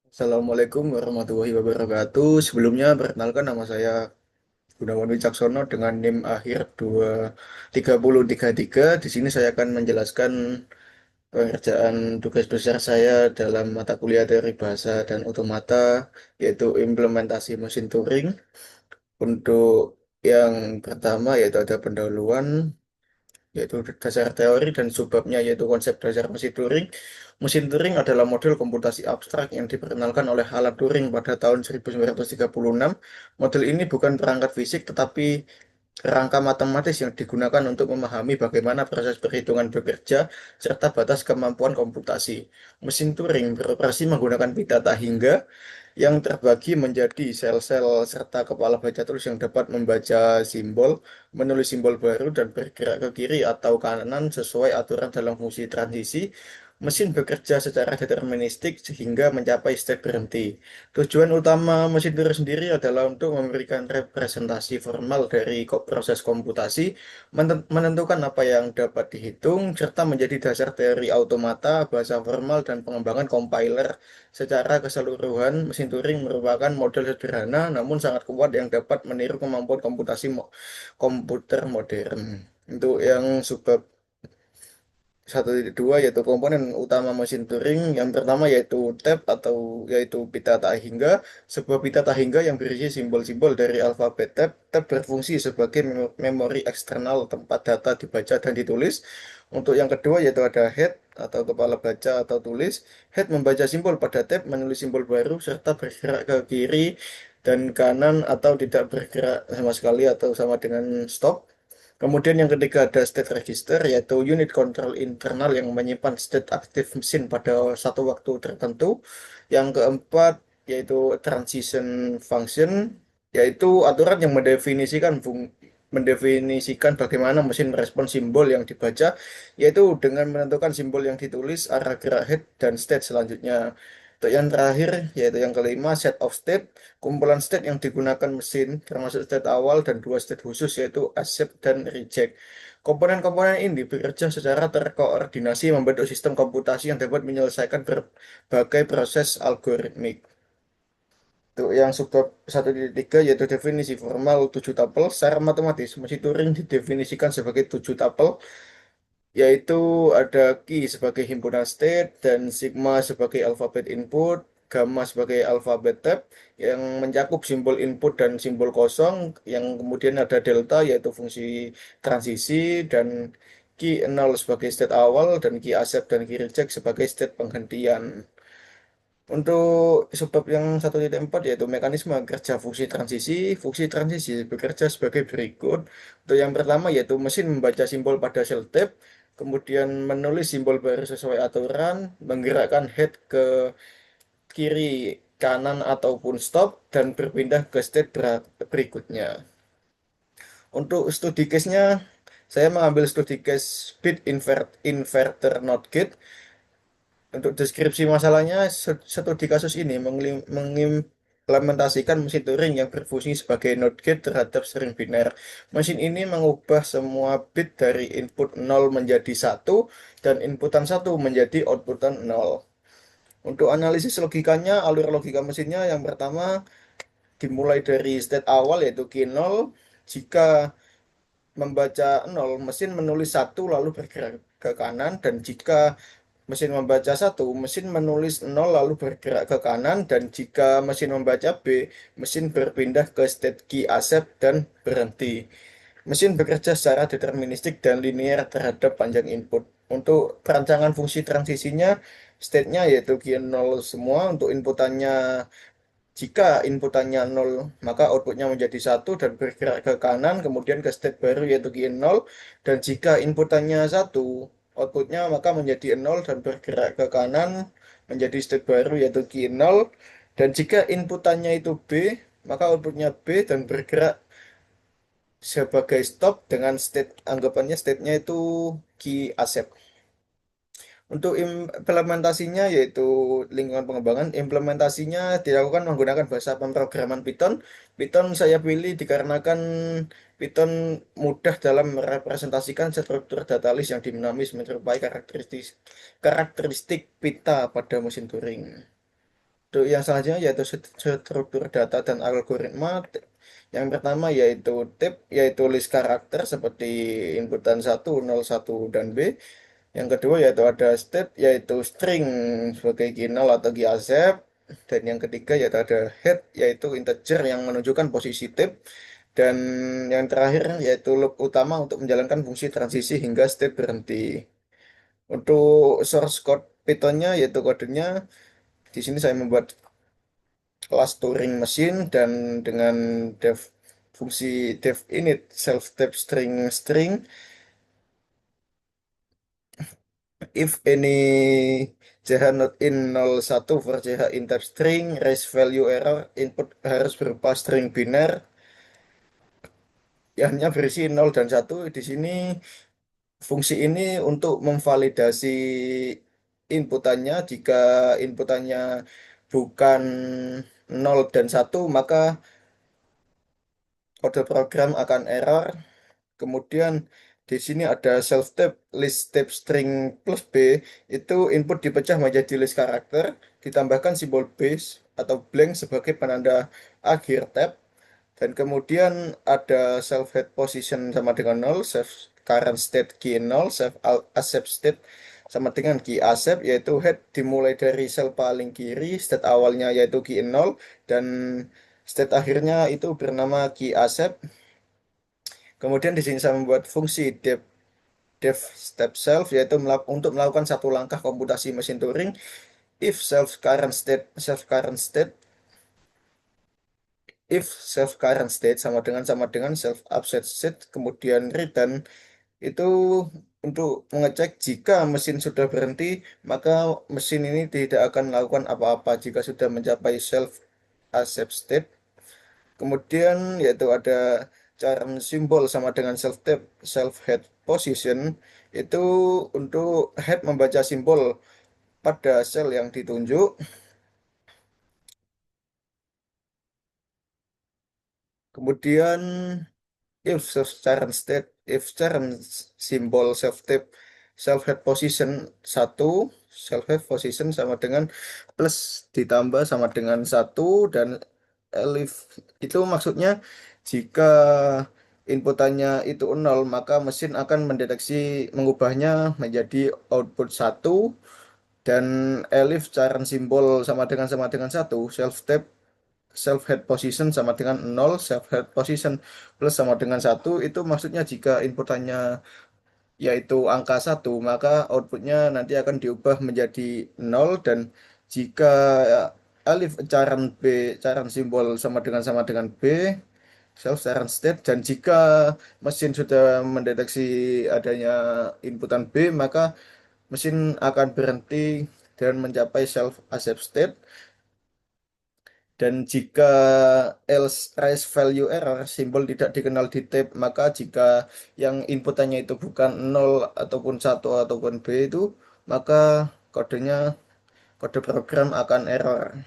Assalamualaikum warahmatullahi wabarakatuh. Sebelumnya perkenalkan nama saya Gunawan Wicaksono dengan NIM akhir 23033. Di sini saya akan menjelaskan pengerjaan tugas besar saya dalam mata kuliah teori bahasa dan otomata, yaitu implementasi mesin Turing. Untuk yang pertama yaitu ada pendahuluan, yaitu dasar teori dan subbabnya yaitu konsep dasar mesin Turing. Mesin Turing adalah model komputasi abstrak yang diperkenalkan oleh Alan Turing pada tahun 1936. Model ini bukan perangkat fisik tetapi kerangka matematis yang digunakan untuk memahami bagaimana proses perhitungan bekerja serta batas kemampuan komputasi. Mesin Turing beroperasi menggunakan pita tak hingga yang terbagi menjadi sel-sel serta kepala baca tulis yang dapat membaca simbol, menulis simbol baru, dan bergerak ke kiri atau kanan sesuai aturan dalam fungsi transisi. Mesin bekerja secara deterministik sehingga mencapai state berhenti. Tujuan utama mesin Turing sendiri adalah untuk memberikan representasi formal dari proses komputasi, menentukan apa yang dapat dihitung, serta menjadi dasar teori automata, bahasa formal, dan pengembangan compiler. Secara keseluruhan, mesin Turing merupakan model sederhana namun sangat kuat yang dapat meniru kemampuan komputasi komputer modern. Untuk yang subbab 1.2 yaitu komponen utama mesin Turing. Yang pertama yaitu tab atau yaitu pita tak hingga, sebuah pita tak hingga yang berisi simbol-simbol dari alfabet tab. Tab berfungsi sebagai memori eksternal tempat data dibaca dan ditulis. Untuk yang kedua yaitu ada head atau kepala baca atau tulis. Head membaca simbol pada tab, menulis simbol baru serta bergerak ke kiri dan kanan atau tidak bergerak sama sekali atau sama dengan stop. Kemudian yang ketiga ada state register, yaitu unit control internal yang menyimpan state aktif mesin pada satu waktu tertentu. Yang keempat yaitu transition function, yaitu aturan yang mendefinisikan bagaimana mesin merespon simbol yang dibaca, yaitu dengan menentukan simbol yang ditulis, arah gerak head, dan state selanjutnya. Untuk yang terakhir, yaitu yang kelima, set of state, kumpulan state yang digunakan mesin, termasuk state awal dan dua state khusus, yaitu accept dan reject. Komponen-komponen ini bekerja secara terkoordinasi membentuk sistem komputasi yang dapat menyelesaikan berbagai proses algoritmik. Untuk yang subbab 1.3 yaitu definisi formal 7 tupel. Secara matematis, mesin Turing didefinisikan sebagai 7 tupel, yaitu ada key sebagai himpunan state dan sigma sebagai alfabet input, gamma sebagai alfabet tab yang mencakup simbol input dan simbol kosong, yang kemudian ada delta yaitu fungsi transisi, dan key 0 sebagai state awal dan key accept dan key reject sebagai state penghentian. Untuk sebab yang 1.4 yaitu mekanisme kerja fungsi transisi bekerja sebagai berikut. Untuk yang pertama yaitu mesin membaca simbol pada sel tab, kemudian menulis simbol baru sesuai aturan, menggerakkan head ke kiri, kanan ataupun stop, dan berpindah ke state berikutnya. Untuk studi case-nya, saya mengambil studi case bit inverter not gate. Untuk deskripsi masalahnya, studi kasus ini mengimplementasikan mesin Turing yang berfungsi sebagai NOT gate terhadap string biner. Mesin ini mengubah semua bit dari input 0 menjadi 1 dan inputan 1 menjadi outputan 0. Untuk analisis logikanya, alur logika mesinnya yang pertama dimulai dari state awal yaitu Q0. Jika membaca 0, mesin menulis 1 lalu bergerak ke kanan, dan jika mesin membaca 1, mesin menulis 0 lalu bergerak ke kanan, dan jika mesin membaca B, mesin berpindah ke state key accept dan berhenti. Mesin bekerja secara deterministik dan linear terhadap panjang input. Untuk perancangan fungsi transisinya, state-nya yaitu key 0 semua. Untuk inputannya, jika inputannya 0, maka outputnya menjadi 1 dan bergerak ke kanan, kemudian ke state baru yaitu key 0. Dan jika inputannya 1, outputnya maka menjadi 0 dan bergerak ke kanan menjadi state baru yaitu key 0. Dan jika inputannya itu B, maka outputnya B dan bergerak sebagai stop dengan state, anggapannya state-nya itu key accept. Untuk implementasinya yaitu lingkungan pengembangan, implementasinya dilakukan menggunakan bahasa pemrograman Python. Python saya pilih dikarenakan Python mudah dalam merepresentasikan struktur data list yang dinamis menyerupai karakteristik karakteristik pita pada mesin Turing. Untuk yang selanjutnya yaitu struktur data dan algoritma. Yang pertama yaitu type, yaitu list karakter seperti inputan 1, 0, 1, dan B. Yang kedua yaitu ada state, yaitu string sebagai key null atau key accept. Dan yang ketiga yaitu ada head, yaitu integer yang menunjukkan posisi type. Dan yang terakhir yaitu loop utama untuk menjalankan fungsi transisi hingga state berhenti. Untuk source code Python-nya yaitu kodenya, di sini saya membuat kelas Turing mesin dan dengan def fungsi def init self type string string, if any ch not in 01 for ch in type string raise value error, input harus berupa string biner yang hanya berisi 0 dan 1. Di sini fungsi ini untuk memvalidasi inputannya. Jika inputannya bukan 0 dan 1, maka kode program akan error. Kemudian di sini ada self tab list tab string plus B, itu input dipecah menjadi list karakter, ditambahkan simbol base atau blank sebagai penanda akhir tab. Dan kemudian ada self head position sama dengan 0, self current state key 0, self accept state sama dengan key accept, yaitu head dimulai dari sel paling kiri, state awalnya yaitu key 0, dan state akhirnya itu bernama key accept. Kemudian di sini saya membuat fungsi def step self, yaitu untuk melakukan satu langkah komputasi mesin Turing. If self current state sama dengan self upset state, kemudian return itu untuk mengecek jika mesin sudah berhenti, maka mesin ini tidak akan melakukan apa-apa jika sudah mencapai self accept state. Kemudian yaitu ada charm simbol sama dengan self tap, self head position, itu untuk head membaca simbol pada sel yang ditunjuk. Kemudian if charm simbol self tap, self head position 1, self head position sama dengan plus ditambah sama dengan 1, dan elif itu maksudnya jika inputannya itu 0, maka mesin akan mendeteksi mengubahnya menjadi output 1. Dan elif charm simbol sama dengan 1, self tap self head position sama dengan 0, self head position plus sama dengan 1, itu maksudnya jika inputannya yaitu angka 1, maka outputnya nanti akan diubah menjadi 0. Dan jika alif cairan simbol sama dengan B, self current state, dan jika mesin sudah mendeteksi adanya inputan B, maka mesin akan berhenti dan mencapai self accept state. Dan jika else raise value error, simbol tidak dikenal di tab, maka jika yang inputannya itu bukan 0 ataupun 1 ataupun B itu, maka kodenya, kode program akan error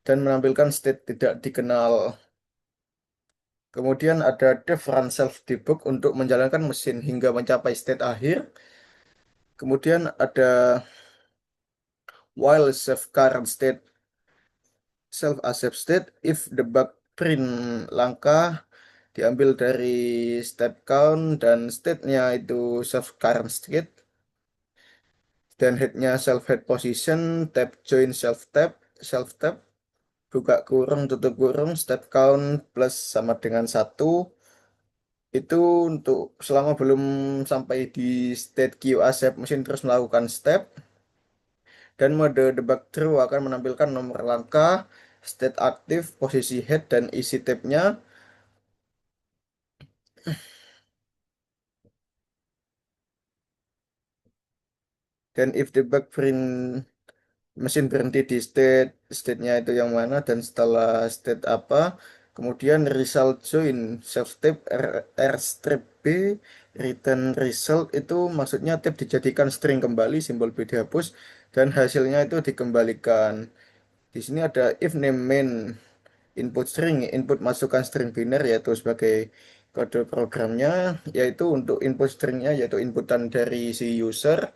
dan menampilkan state tidak dikenal. Kemudian ada def run self debug untuk menjalankan mesin hingga mencapai state akhir. Kemudian ada while save current state self accept state if the bug print langkah, diambil dari step count, dan state-nya itu self current state, dan head-nya self head position, tab join self tab buka kurung tutup kurung step count plus sama dengan 1, itu untuk selama belum sampai di state queue accept, mesin terus melakukan step. Dan mode debug true akan menampilkan nomor langkah, state aktif, posisi head, dan isi tabnya. Dan if debug print mesin berhenti di state-nya itu yang mana, dan setelah state apa, kemudian result join self tab r strip b return result, itu maksudnya tab dijadikan string kembali, simbol b dihapus, dan hasilnya itu dikembalikan. Di sini ada if name main input string, input masukkan string biner yaitu sebagai kode programnya, yaitu untuk input stringnya yaitu inputan dari si user.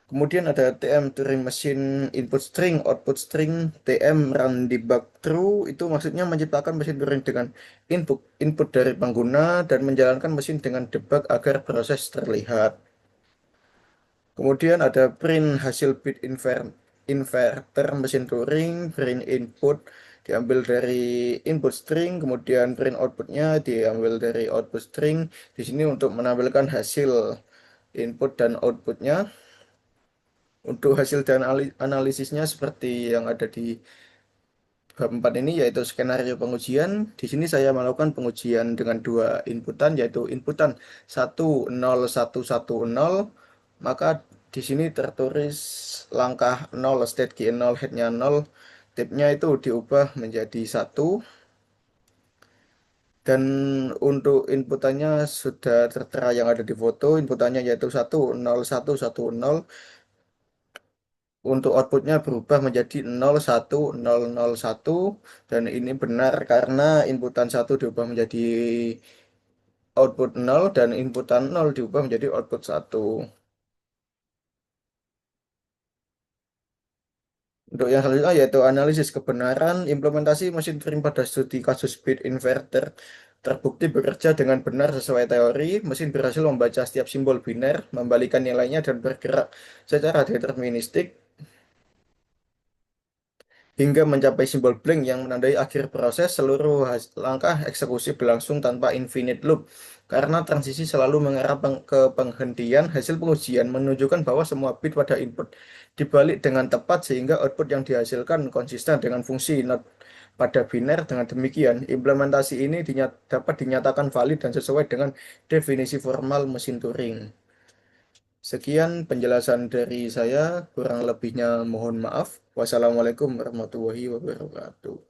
Kemudian ada TM Turing Machine Input String, Output String, TM Run Debug True, itu maksudnya menciptakan mesin Turing dengan input dari pengguna dan menjalankan mesin dengan debug agar proses terlihat. Kemudian ada print hasil bit inverter mesin Turing, print input diambil dari input string, kemudian print outputnya diambil dari output string. Di sini untuk menampilkan hasil input dan outputnya. Untuk hasil dan analisisnya seperti yang ada di bab 4 ini yaitu skenario pengujian. Di sini saya melakukan pengujian dengan dua inputan yaitu inputan 10110, maka di sini tertulis langkah 0 state key 0 headnya 0, tipnya itu diubah menjadi 1, dan untuk inputannya sudah tertera yang ada di foto. Inputannya yaitu 10110. Untuk outputnya berubah menjadi 01001, dan ini benar karena inputan 1 diubah menjadi output 0 dan inputan 0 diubah menjadi output 1. Untuk yang selanjutnya yaitu analisis kebenaran implementasi mesin Turing pada studi kasus bit inverter terbukti bekerja dengan benar sesuai teori. Mesin berhasil membaca setiap simbol biner, membalikan nilainya dan bergerak secara deterministik hingga mencapai simbol blank yang menandai akhir proses. Seluruh langkah eksekusi berlangsung tanpa infinite loop karena transisi selalu mengarah ke penghentian. Hasil pengujian menunjukkan bahwa semua bit pada input dibalik dengan tepat sehingga output yang dihasilkan konsisten dengan fungsi not pada biner. Dengan demikian, implementasi ini dapat dinyatakan valid dan sesuai dengan definisi formal mesin Turing. Sekian penjelasan dari saya, kurang lebihnya mohon maaf. Wassalamualaikum warahmatullahi wabarakatuh.